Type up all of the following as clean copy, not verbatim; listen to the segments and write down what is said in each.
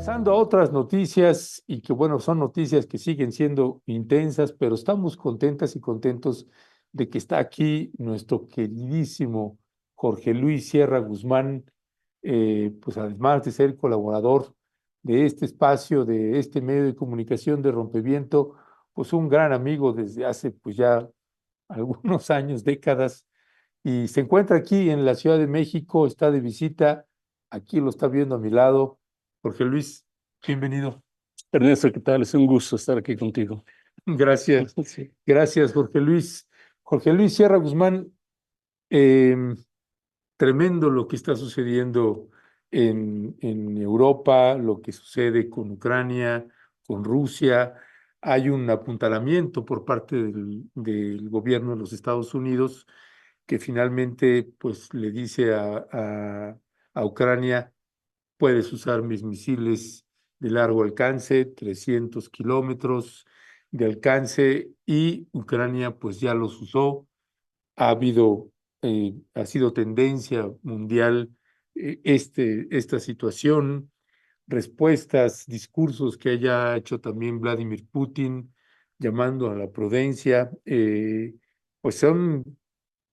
Pasando a otras noticias y que bueno, son noticias que siguen siendo intensas, pero estamos contentas y contentos de que está aquí nuestro queridísimo Jorge Luis Sierra Guzmán, pues además de ser colaborador de este espacio, de este medio de comunicación de Rompeviento, pues un gran amigo desde hace pues ya algunos años, décadas, y se encuentra aquí en la Ciudad de México, está de visita, aquí lo está viendo a mi lado. Jorge Luis, bienvenido. Ernesto, ¿qué tal? Es un gusto estar aquí contigo. Gracias, Sí. gracias, Jorge Luis. Jorge Luis Sierra Guzmán, em, tremendo lo que está sucediendo en Europa, lo que sucede con Ucrania, con Rusia. Hay un apuntalamiento por parte del gobierno de los Estados Unidos que finalmente pues le dice a Ucrania: puedes usar mis misiles de largo alcance, 300 kilómetros de alcance, y Ucrania pues ya los usó. Ha sido tendencia mundial esta situación, respuestas, discursos que haya hecho también Vladimir Putin llamando a la prudencia, pues son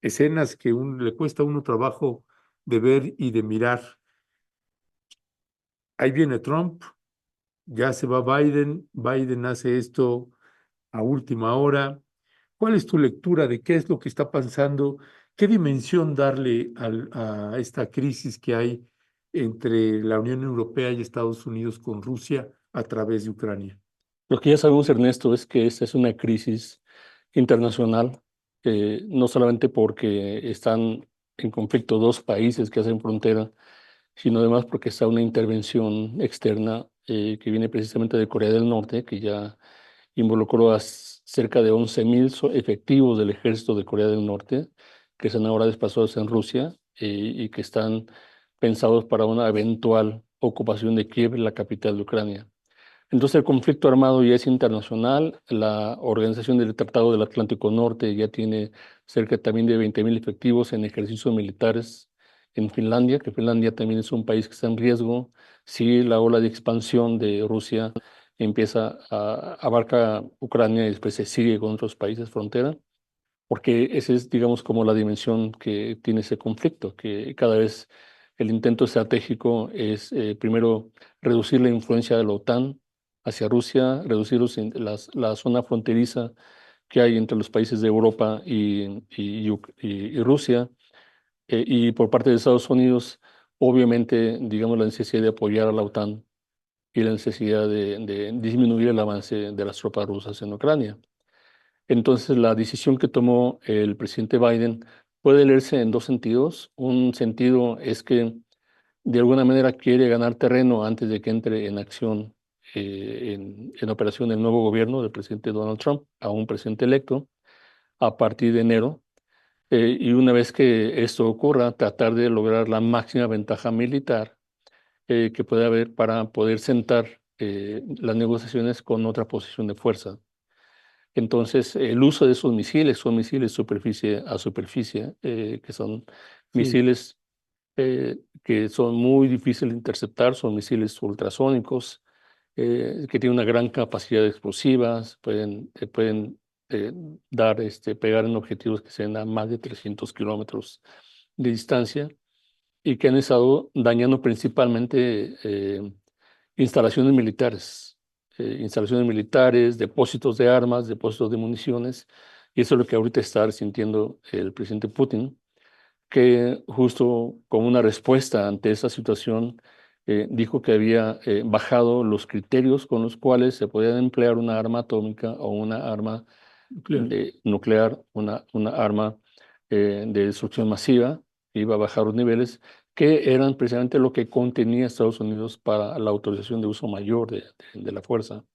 escenas que le cuesta a uno trabajo de ver y de mirar. Ahí viene Trump, ya se va Biden, Biden hace esto a última hora. ¿Cuál es tu lectura de qué es lo que está pasando? ¿Qué dimensión darle a esta crisis que hay entre la Unión Europea y Estados Unidos con Rusia a través de Ucrania? Lo que ya sabemos, Ernesto, es que esta es una crisis internacional, no solamente porque están en conflicto dos países que hacen frontera, sino además porque está una intervención externa que viene precisamente de Corea del Norte, que ya involucró a cerca de 11.000 efectivos del ejército de Corea del Norte, que están ahora desplazados en Rusia y que están pensados para una eventual ocupación de Kiev, la capital de Ucrania. Entonces el conflicto armado ya es internacional. La Organización del Tratado del Atlántico Norte ya tiene cerca también de 20.000 efectivos en ejercicios militares en Finlandia, que Finlandia también es un país que está en riesgo si la ola de expansión de Rusia empieza a abarca Ucrania y después se sigue con otros países frontera, porque esa es, digamos, como la dimensión que tiene ese conflicto, que cada vez el intento estratégico es primero reducir la influencia de la OTAN hacia Rusia, reducir la zona fronteriza que hay entre los países de Europa y Rusia, y por parte de Estados Unidos, obviamente, digamos, la necesidad de apoyar a la OTAN y la necesidad de disminuir el avance de las tropas rusas en Ucrania. Entonces, la decisión que tomó el presidente Biden puede leerse en dos sentidos. Un sentido es que de alguna manera quiere ganar terreno antes de que entre en acción, en operación el nuevo gobierno del presidente Donald Trump, a un presidente electo, a partir de enero. Y una vez que esto ocurra, tratar de lograr la máxima ventaja militar que puede haber para poder sentar las negociaciones con otra posición de fuerza. Entonces, el uso de esos misiles son misiles superficie a superficie, que son Sí, misiles que son muy difíciles de interceptar, son misiles ultrasónicos, que tienen una gran capacidad explosivas, pueden pegar en objetivos que sean a más de 300 kilómetros de distancia y que han estado dañando principalmente instalaciones militares, depósitos de armas, depósitos de municiones, y eso es lo que ahorita está resintiendo el presidente Putin, que justo como una respuesta ante esa situación, dijo que había bajado los criterios con los cuales se podía emplear una arma atómica o una arma claro. nuclear, una arma de destrucción masiva, iba a bajar los niveles, que eran precisamente lo que contenía Estados Unidos para la autorización de uso mayor de la fuerza.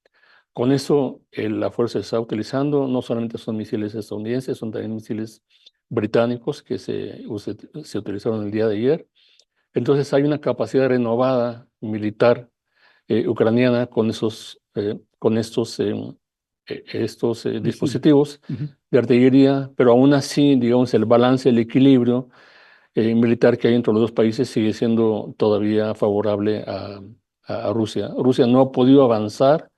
Con eso, la fuerza se está utilizando, no solamente son misiles estadounidenses, son también misiles británicos que se utilizaron el día de ayer. Entonces hay una capacidad renovada militar ucraniana con estos Misiles. dispositivos Ujú. de artillería, pero aún así, digamos, el balance, el equilibrio militar que hay entre los dos países sigue siendo todavía favorable a Rusia. Rusia no ha podido avanzar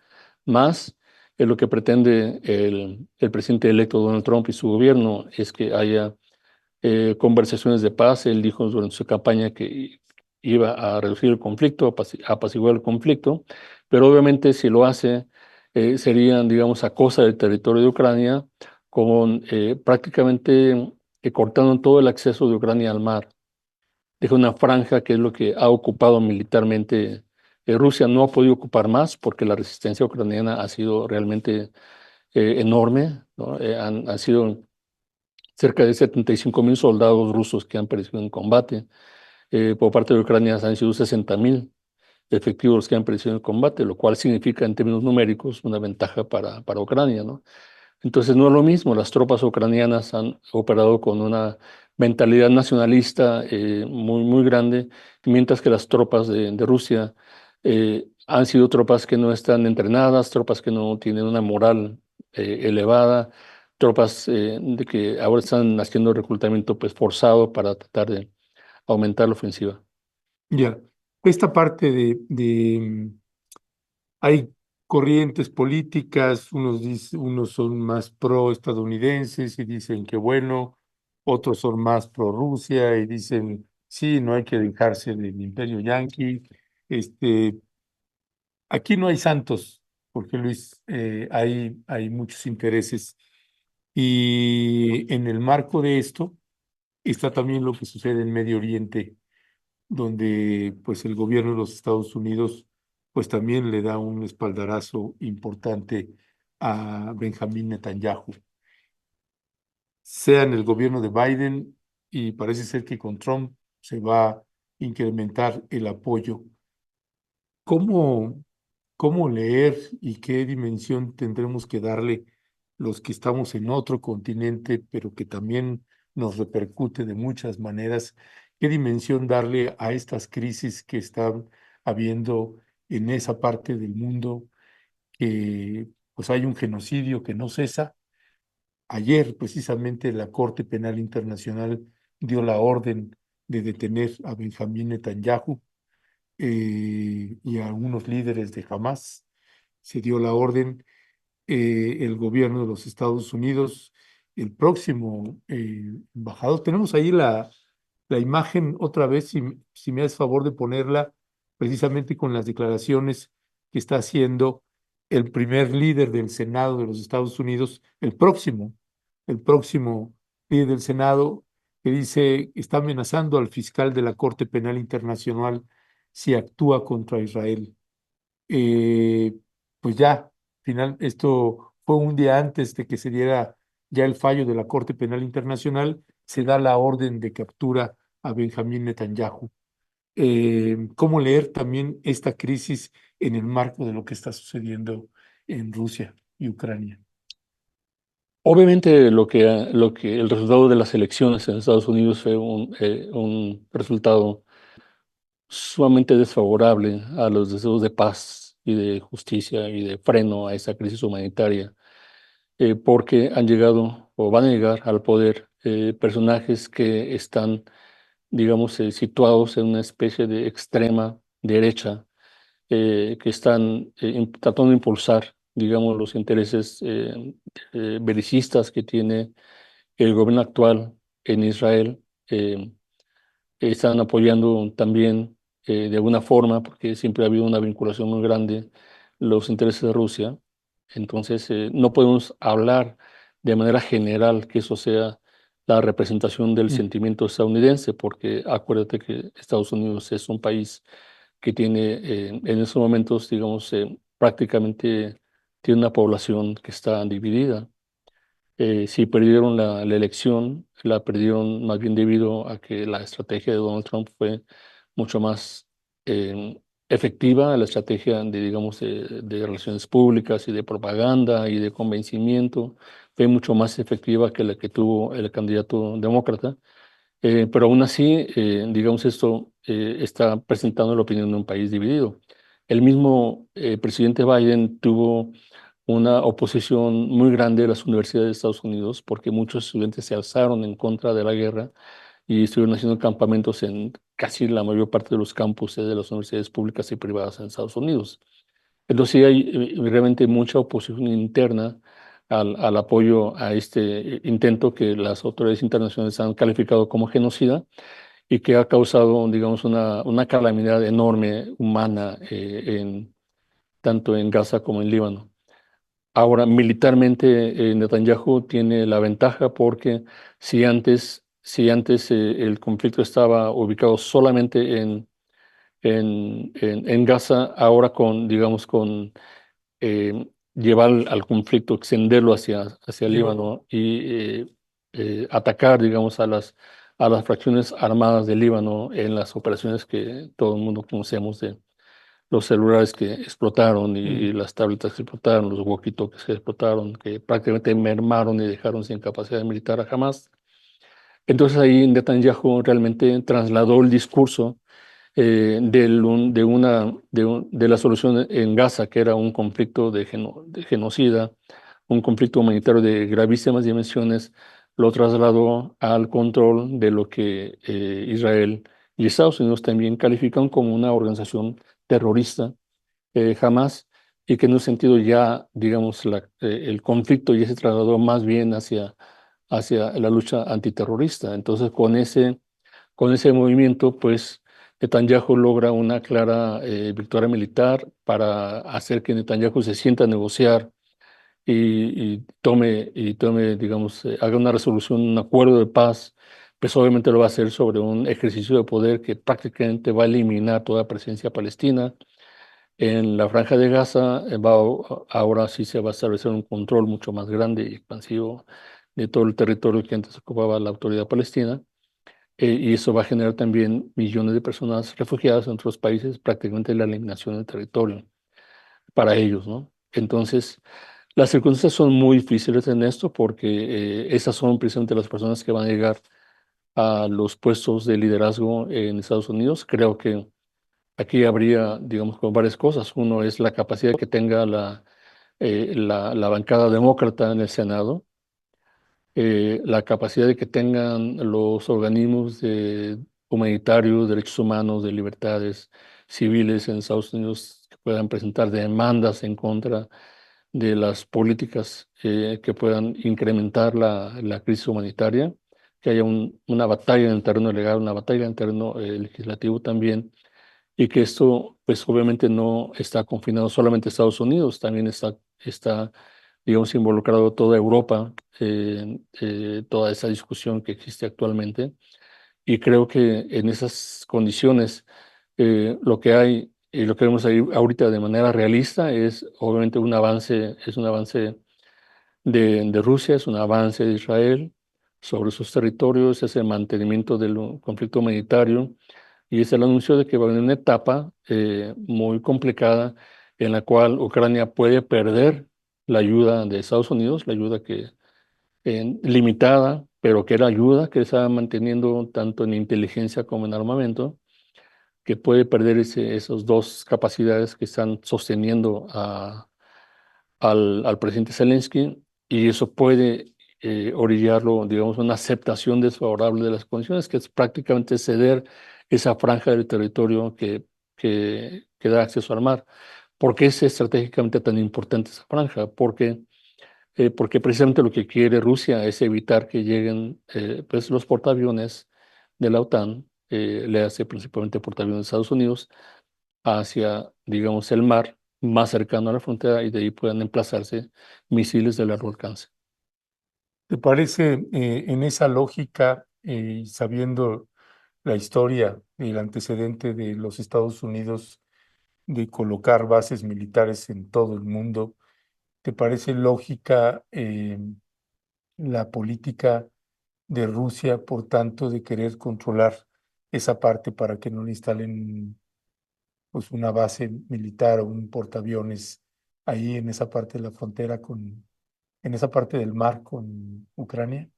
más. Lo que pretende el presidente electo Donald Trump y su gobierno es que haya conversaciones de paz. Él dijo durante su campaña que iba a reducir el conflicto, apaciguar el conflicto, pero obviamente si lo hace, serían, digamos, a costa del territorio de Ucrania, con prácticamente cortando todo el acceso de Ucrania al mar. Deja una franja que es lo que ha ocupado militarmente. Rusia no ha podido ocupar más porque la resistencia ucraniana ha sido realmente enorme, ¿no? Han sido cerca de 75,000 soldados rusos que han perecido en combate. Por parte de Ucrania han sido 60,000 efectivos los que han perecido en el combate, lo cual significa en términos numéricos una ventaja para Ucrania, ¿no? Entonces no es lo mismo, las tropas ucranianas han operado con una mentalidad nacionalista muy, muy grande, mientras que las tropas de Rusia han sido tropas que no están entrenadas, tropas que no tienen una moral elevada, tropas de que ahora están haciendo reclutamiento pues, forzado para tratar de aumentar la ofensiva. Ya, esta parte hay corrientes políticas, unos son más pro-estadounidenses y dicen que bueno, otros son más pro-Rusia y dicen, sí, no hay que dejarse del imperio yanqui. Este, aquí no hay santos, porque Luis, hay muchos intereses. Y en el marco de esto está también lo que sucede en Medio Oriente, donde pues el gobierno de los Estados Unidos pues también le da un espaldarazo importante a Benjamín Netanyahu, sea en el gobierno de Biden y parece ser que con Trump se va a incrementar el apoyo. ¿Cómo, cómo leer y qué dimensión tendremos que darle los que estamos en otro continente, pero que también nos repercute de muchas maneras? ¿Qué dimensión darle a estas crisis que están habiendo en esa parte del mundo? Que pues hay un genocidio que no cesa. Ayer precisamente la Corte Penal Internacional dio la orden de detener a Benjamín Netanyahu y a algunos líderes de Hamas. Se dio la orden, el gobierno de los Estados Unidos, el próximo embajador. Tenemos ahí la imagen otra vez, si me haces favor de ponerla, precisamente con las declaraciones que está haciendo el primer líder del Senado de los Estados Unidos, el próximo líder del Senado, que dice, está amenazando al fiscal de la Corte Penal Internacional si actúa contra Israel. Eh, pues ya, esto fue un día antes de que se diera ya el fallo de la Corte Penal Internacional, se da la orden de captura a Benjamín Netanyahu. ¿Cómo leer también esta crisis en el marco de lo que está sucediendo en Rusia y Ucrania? Obviamente lo que el resultado de las elecciones en Estados Unidos fue un resultado sumamente desfavorable a los deseos de paz y de justicia y de freno a esa crisis humanitaria, porque han llegado o van a llegar al poder personajes que están, digamos, situados en una especie de extrema derecha, que están tratando de impulsar, digamos, los intereses belicistas que tiene el gobierno actual en Israel. Están apoyando también de alguna forma, porque siempre ha habido una vinculación muy grande, los intereses de Rusia. Entonces, no podemos hablar de manera general que eso sea la representación del Mm. sentimiento estadounidense, porque acuérdate que Estados Unidos es un país que tiene en estos momentos, digamos, prácticamente tiene una población que está dividida. Si perdieron la elección, la perdieron más bien debido a que la estrategia de Donald Trump fue mucho más efectiva, la estrategia de, digamos, de relaciones públicas y de propaganda y de convencimiento fue mucho más efectiva que la que tuvo el candidato demócrata. Pero aún así, digamos, esto está presentando la opinión de un país dividido. El mismo presidente Biden tuvo una oposición muy grande de las universidades de Estados Unidos porque muchos estudiantes se alzaron en contra de la guerra y estuvieron haciendo campamentos en casi la mayor parte de los campus de las universidades públicas y privadas en Estados Unidos. Entonces sí hay realmente mucha oposición interna al apoyo a este intento que las autoridades internacionales han calificado como genocida y que ha causado, digamos, una calamidad enorme humana tanto en Gaza como en Líbano. Ahora, militarmente, Netanyahu tiene la ventaja porque si antes el conflicto estaba ubicado solamente en Gaza, ahora digamos, con llevar al conflicto, extenderlo hacia el Líbano. Líbano y atacar, digamos, a las fracciones armadas del Líbano en las operaciones que todo el mundo conocemos de los celulares que explotaron y Mm. las tabletas que explotaron, los walkie-talkies que explotaron, que prácticamente mermaron y dejaron sin capacidad militar a Hamas. Entonces ahí Netanyahu realmente trasladó el discurso de la solución en Gaza, que era un conflicto de genocida, un conflicto humanitario de gravísimas dimensiones, lo trasladó al control de lo que Israel y Estados Unidos también califican como una organización terrorista, Hamas, y que en un sentido ya, digamos, el conflicto ya se trasladó más bien hacia la lucha antiterrorista. Entonces, con ese movimiento, pues Netanyahu logra una clara victoria militar para hacer que Netanyahu se sienta a negociar y tome, digamos, haga una resolución, un acuerdo de paz. Pues obviamente lo va a hacer sobre un ejercicio de poder que prácticamente va a eliminar toda presencia palestina. En la Franja de Gaza ahora sí se va a establecer un control mucho más grande y expansivo de todo el territorio que antes ocupaba la autoridad palestina. Y eso va a generar también millones de personas refugiadas en otros países, prácticamente la eliminación del territorio para ellos, ¿no? Entonces, las circunstancias son muy difíciles en esto porque esas son precisamente las personas que van a llegar a los puestos de liderazgo en Estados Unidos. Creo que aquí habría, digamos, como varias cosas. Uno es la capacidad que tenga la bancada demócrata en el Senado, la capacidad de que tengan los organismos humanitarios, derechos humanos, de libertades civiles en Estados Unidos que puedan presentar demandas en contra de las políticas que puedan incrementar la crisis humanitaria, que haya una batalla en el terreno legal, una batalla en el terreno legislativo también, y que esto, pues obviamente no está confinado solamente a Estados Unidos, también está digamos, involucrado toda Europa, toda esa discusión que existe actualmente. Y creo que en esas condiciones lo que hay y lo que vemos ahí ahorita de manera realista es obviamente es un avance de Rusia, es un avance de Israel sobre sus territorios, es el mantenimiento del conflicto humanitario y es el anuncio de que va a haber una etapa muy complicada en la cual Ucrania puede perder la ayuda de Estados Unidos, la ayuda que limitada, pero que era ayuda que estaba manteniendo tanto en inteligencia como en armamento, que puede perder esas dos capacidades que están sosteniendo al presidente Zelensky, y eso puede orillarlo, digamos, a una aceptación desfavorable de las condiciones, que es prácticamente ceder esa franja del territorio que da acceso al mar. ¿Por qué es estratégicamente tan importante esa franja? Porque precisamente lo que quiere Rusia es evitar que lleguen pues los portaaviones de la OTAN, le hace principalmente portaaviones de Estados Unidos, hacia, digamos, el mar más cercano a la frontera y de ahí puedan emplazarse misiles de largo alcance. ¿Te parece en esa lógica, sabiendo la historia y el antecedente de los Estados Unidos de colocar bases militares en todo el mundo, te parece lógica la política de Rusia, por tanto, de querer controlar esa parte para que no le instalen pues una base militar o un portaaviones ahí en esa parte de la frontera en esa parte del mar con Ucrania?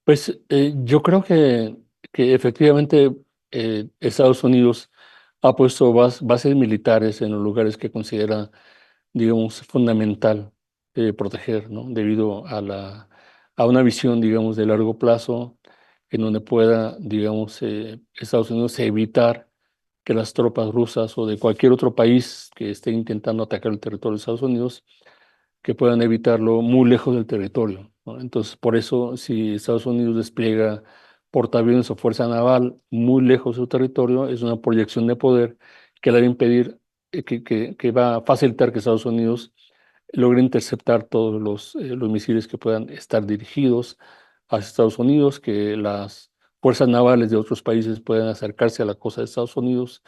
Pues yo creo que efectivamente Estados Unidos ha puesto bases militares en los lugares que considera, digamos, fundamental proteger, ¿no? Debido a una visión, digamos, de largo plazo, en donde pueda, digamos, Estados Unidos evitar que las tropas rusas o de cualquier otro país que esté intentando atacar el territorio de Estados Unidos, que puedan evitarlo muy lejos del territorio, ¿no? Entonces, por eso, si Estados Unidos despliega portaaviones o fuerza naval muy lejos de su territorio, es una proyección de poder que le va a impedir, que va a facilitar que Estados Unidos logre interceptar todos los misiles que puedan estar dirigidos hacia Estados Unidos, que las fuerzas navales de otros países puedan acercarse a la costa de Estados Unidos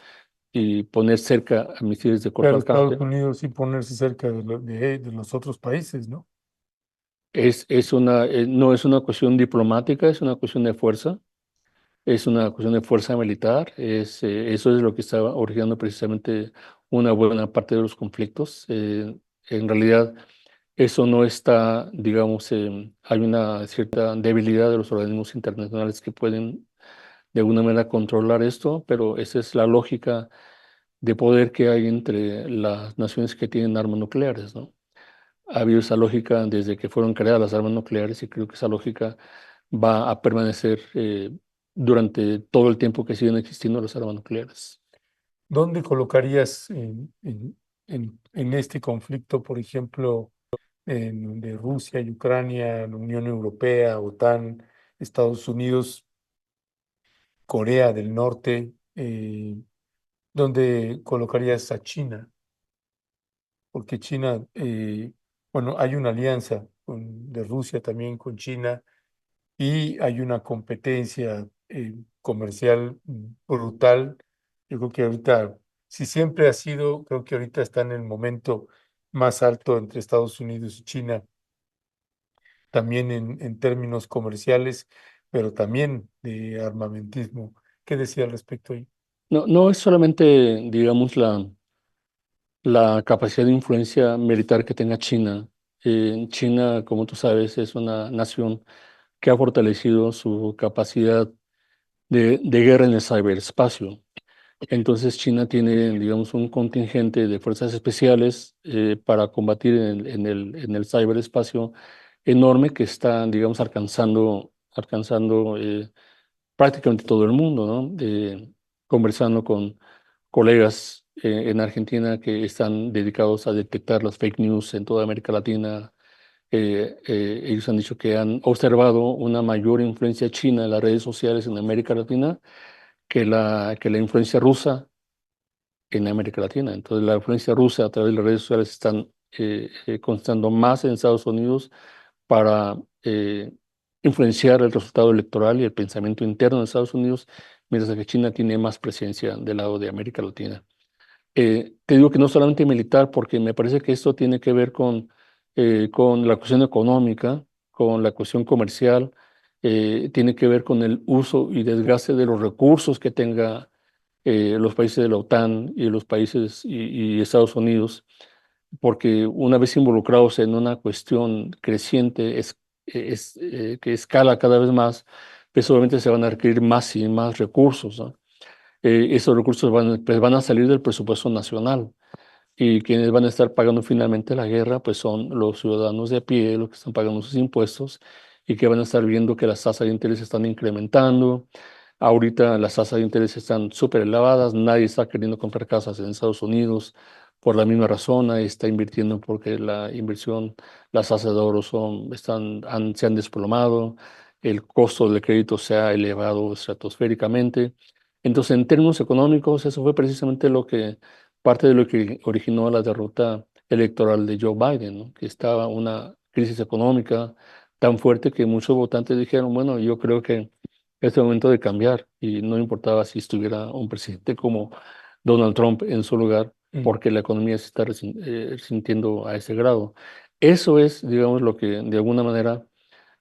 y poner cerca a misiles de corto Claro, Estados alcance. Unidos y ponerse cerca de los otros países, ¿no? No es una cuestión diplomática, es una cuestión de fuerza, es una cuestión de fuerza militar, eso es lo que está originando precisamente una buena parte de los conflictos. En realidad, eso no está, digamos, hay una cierta debilidad de los organismos internacionales que pueden de alguna manera controlar esto, pero esa es la lógica de poder que hay entre las naciones que tienen armas nucleares, ¿no? Ha habido esa lógica desde que fueron creadas las armas nucleares y creo que esa lógica va a permanecer durante todo el tiempo que siguen existiendo las armas nucleares. ¿Dónde colocarías en este conflicto, por ejemplo, de Rusia y Ucrania, la Unión Europea, OTAN, Estados Unidos, Corea del Norte? ¿Dónde colocarías a China? Porque China, bueno, hay una alianza de Rusia también con China y hay una competencia comercial brutal. Yo creo que ahorita, si siempre ha sido, creo que ahorita está en el momento más alto entre Estados Unidos y China, también en términos comerciales, pero también de armamentismo. ¿Qué decía al respecto ahí? No, no es solamente, digamos, la capacidad de influencia militar que tenga China. China, como tú sabes, es una nación que ha fortalecido su capacidad de guerra en el ciberespacio. Entonces China tiene, digamos, un contingente de fuerzas especiales para combatir en el ciberespacio enorme que está, digamos, alcanzando prácticamente todo el mundo, ¿no? Conversando con colegas en Argentina que están dedicados a detectar las fake news en toda América Latina. Ellos han dicho que han observado una mayor influencia china en las redes sociales en América Latina que la influencia rusa en América Latina. Entonces, la influencia rusa a través de las redes sociales están constando más en Estados Unidos para influenciar el resultado electoral y el pensamiento interno de Estados Unidos, mientras que China tiene más presencia del lado de América Latina. Te digo que no solamente militar, porque me parece que esto tiene que ver con la cuestión económica, con la cuestión comercial, tiene que ver con el uso y desgaste de los recursos que tenga los países de la OTAN y los países y Estados Unidos, porque una vez involucrados en una cuestión creciente que escala cada vez más, pues obviamente se van a requerir más y más recursos, ¿no? Esos recursos pues van a salir del presupuesto nacional y quienes van a estar pagando finalmente la guerra, pues son los ciudadanos de a pie, los que están pagando sus impuestos y que van a estar viendo que las tasas de interés están incrementando. Ahorita las tasas de interés están súper elevadas, nadie está queriendo comprar casas en Estados Unidos por la misma razón, nadie está invirtiendo porque la inversión, las tasas de oro se han desplomado, el costo del crédito se ha elevado estratosféricamente. Entonces, en términos económicos, eso fue precisamente parte de lo que originó la derrota electoral de Joe Biden, ¿no? Que estaba una crisis económica tan fuerte que muchos votantes dijeron, bueno, yo creo que es el momento de cambiar y no importaba si estuviera un presidente como Donald Trump en su lugar, Mm. porque la economía se está resintiendo a ese grado. Eso es, digamos, lo que de alguna manera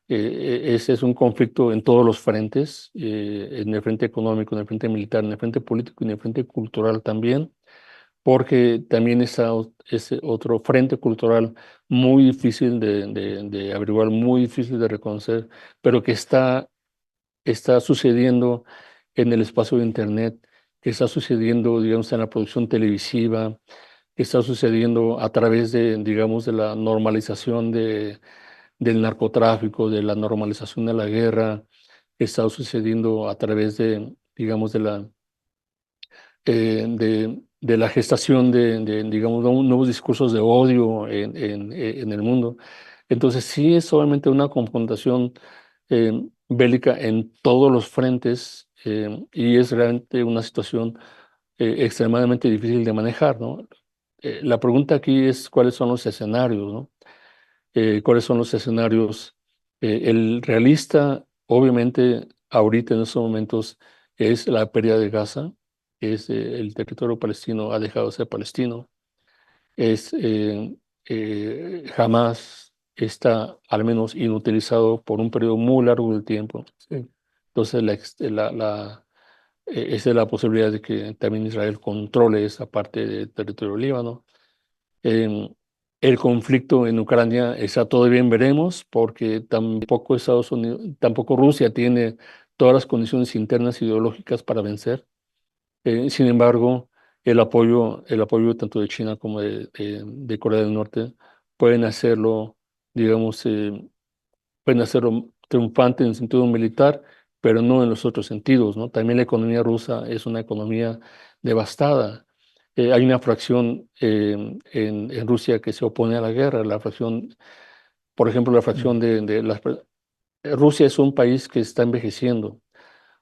ese es un conflicto en todos los frentes, en el frente económico, en el frente militar, en el frente político y en el frente cultural también, porque también ese otro frente cultural muy difícil de averiguar, muy difícil de reconocer, pero que está sucediendo en el espacio de Internet, que está sucediendo, digamos, en la producción televisiva, que está sucediendo a través digamos, de la normalización del narcotráfico, de la normalización de la guerra, que está sucediendo a través de, digamos, de la gestación digamos, nuevos discursos de odio en el mundo. Entonces, sí es obviamente una confrontación bélica en todos los frentes y es realmente una situación extremadamente difícil de manejar, ¿no? La pregunta aquí es cuáles son los escenarios, ¿no? ¿Cuáles son los escenarios? El realista, obviamente, ahorita en estos momentos es la pérdida de Gaza, es el territorio palestino ha dejado de ser palestino, es jamás está al menos inutilizado por un periodo muy largo de tiempo. Sí. Entonces, esa es la posibilidad de que también Israel controle esa parte del territorio líbano. Em, el conflicto en Ucrania está todavía en veremos, porque tampoco Estados Unidos, tampoco Rusia tiene todas las condiciones internas ideológicas para vencer. Sin embargo, el apoyo tanto de China como de Corea del Norte pueden hacerlo, digamos, pueden hacerlo triunfante en el sentido militar, pero no en los otros sentidos, ¿no? También la economía rusa es una economía devastada. Hay una fracción en Rusia que se opone a la guerra, la fracción, por ejemplo, la Mm. fracción Rusia es un país que está envejeciendo.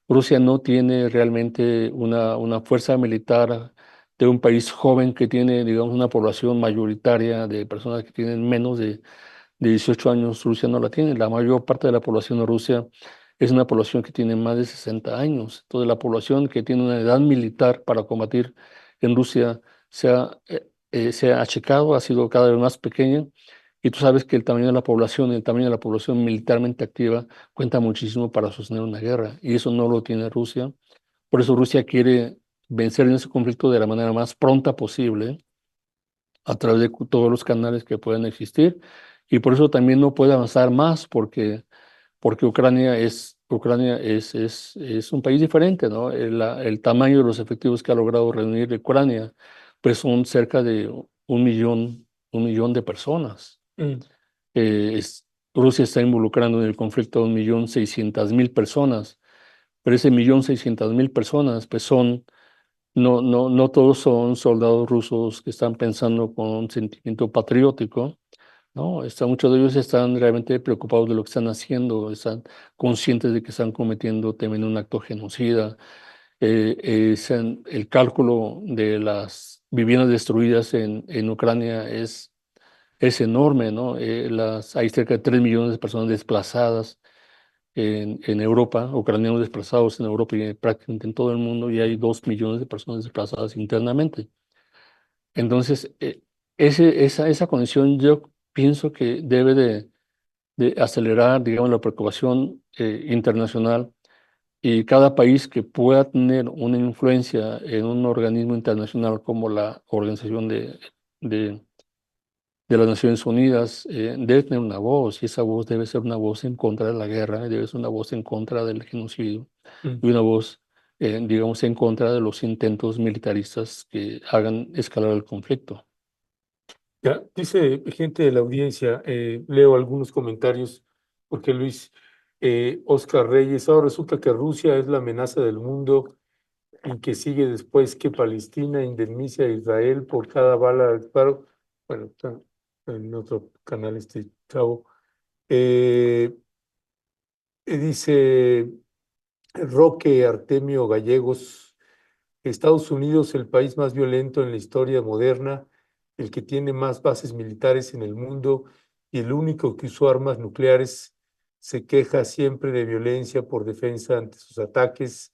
Rusia no tiene realmente una fuerza militar de un país joven que tiene, digamos, una población mayoritaria de personas que tienen menos de 18 años. Rusia no la tiene. La mayor parte de la población de Rusia es una población que tiene más de 60 años. Entonces, la población que tiene una edad militar para combatir en Rusia se ha achicado, ha sido cada vez más pequeña. Y tú sabes que el tamaño de la población, el tamaño de la población militarmente activa cuenta muchísimo para sostener una guerra. Y eso no lo tiene Rusia. Por eso Rusia quiere vencer en ese conflicto de la manera más pronta posible a través de todos los canales que puedan existir, y por eso también no puede avanzar más porque Ucrania es un país diferente, ¿no? El tamaño de los efectivos que ha logrado reunir Ucrania, pues son cerca de un millón de personas. Mm. Eh, es- Rusia está involucrando en el conflicto a 1.600.000 personas, pero ese 1.600.000 personas, pues no todos son soldados rusos que están pensando con un sentimiento patriótico, ¿no? Muchos de ellos están realmente preocupados de lo que están haciendo, están conscientes de que están cometiendo también un acto genocida. El cálculo de las viviendas destruidas en Ucrania es enorme, ¿no? Hay cerca de 3 millones de personas desplazadas en Europa, ucranianos desplazados en Europa y prácticamente en todo el mundo, y hay 2 millones de personas desplazadas internamente. Entonces, esa condición yo pienso que debe de acelerar, digamos, la preocupación internacional, y cada país que pueda tener una influencia en un organismo internacional como la Organización de, de las Naciones Unidas debe tener una voz, y esa voz debe ser una voz en contra de la guerra, debe ser una voz en contra del genocidio Mm. y una voz, digamos, en contra de los intentos militaristas que hagan escalar el conflicto. Ya, dice gente de la audiencia, leo algunos comentarios, porque Luis, Oscar Reyes, ahora resulta que Rusia es la amenaza del mundo y que sigue después que Palestina indemniza a Israel por cada bala de disparo. Bueno, está en otro canal este chavo. Eh, dice Roque Artemio Gallegos, Estados Unidos, el país más violento en la historia moderna, el que tiene más bases militares en el mundo y el único que usó armas nucleares, se queja siempre de violencia por defensa ante sus ataques.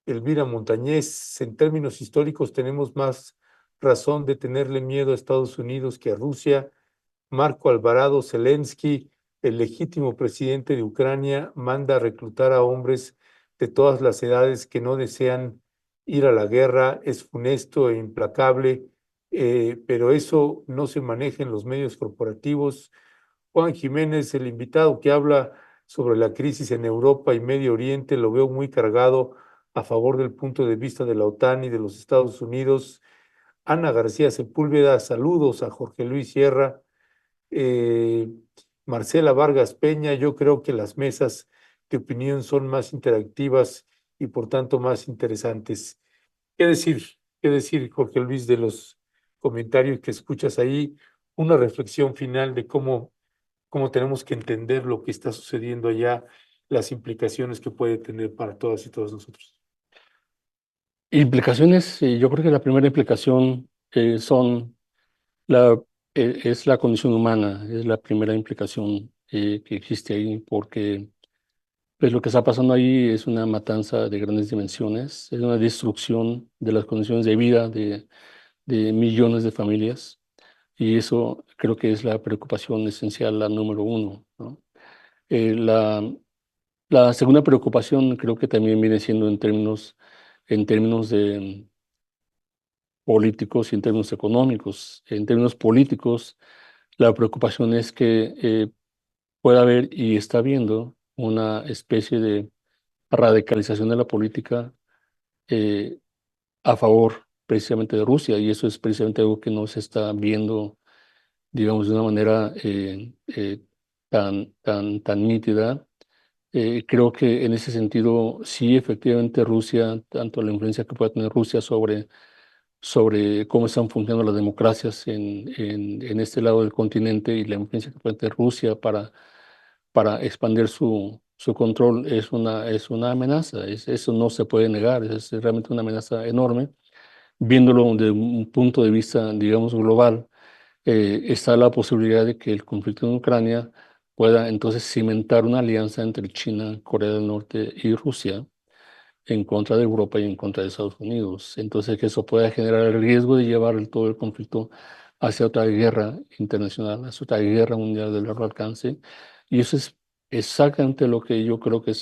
Elvira Montañez, en términos históricos tenemos más razón de tenerle miedo a Estados Unidos que a Rusia. Marco Alvarado Zelensky, el legítimo presidente de Ucrania, manda a reclutar a hombres de todas las edades que no desean ir a la guerra. Es funesto e implacable, pero eso no se maneja en los medios corporativos. Juan Jiménez, el invitado que habla sobre la crisis en Europa y Medio Oriente, lo veo muy cargado a favor del punto de vista de la OTAN y de los Estados Unidos. Ana García Sepúlveda, saludos a Jorge Luis Sierra. eh, Marcela Vargas Peña, yo creo que las mesas de opinión son más interactivas y por tanto más interesantes. ¿Qué decir? ¿Qué decir, Jorge Luis, de los comentarios que escuchas ahí? Una reflexión final de cómo tenemos que entender lo que está sucediendo allá, las implicaciones que puede tener para todas y todos nosotros. Implicaciones, yo creo que la primera implicación son la, es la condición humana, es la primera implicación que existe ahí, porque pues, lo que está pasando ahí es una matanza de grandes dimensiones, es una destrucción de las condiciones de vida de millones de familias, y eso creo que es la preocupación esencial, la número uno, ¿no? Eh, la, la segunda preocupación creo que también viene siendo en términos de políticos y en términos económicos. En términos políticos, la preocupación es que pueda haber y está habiendo una especie de radicalización de la política eh, a favor precisamente de Rusia, y eso es precisamente algo que no se está viendo, digamos, de una manera tan nítida. Creo que en ese sentido, sí, efectivamente, Rusia, tanto la influencia que puede tener Rusia sobre cómo están funcionando las democracias en este lado del continente, y la influencia que puede tener Rusia para expandir su control es una amenaza. Eso no se puede negar, es realmente una amenaza enorme. Viéndolo desde un punto de vista, digamos, global, está la posibilidad de que el conflicto en Ucrania pueda entonces cimentar una alianza entre China, Corea del Norte y Rusia en contra de Europa y en contra de Estados Unidos. Entonces, que eso pueda generar el riesgo de llevar todo el conflicto hacia otra guerra internacional, hacia otra guerra mundial de largo alcance. Y eso es exactamente lo que yo creo que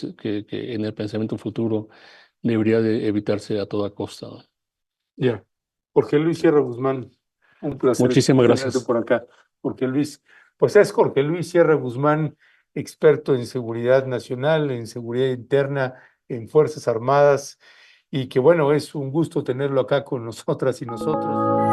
en el pensamiento futuro debería de evitarse a toda costa, ¿no? Ya. Jorge Luis Sierra Guzmán, un placer Muchísimas tenerte gracias. por acá. Jorge Luis, pues es Jorge Luis Sierra Guzmán, experto en seguridad nacional, en seguridad interna, en Fuerzas Armadas, y que bueno, es un gusto tenerlo acá con nosotras y nosotros.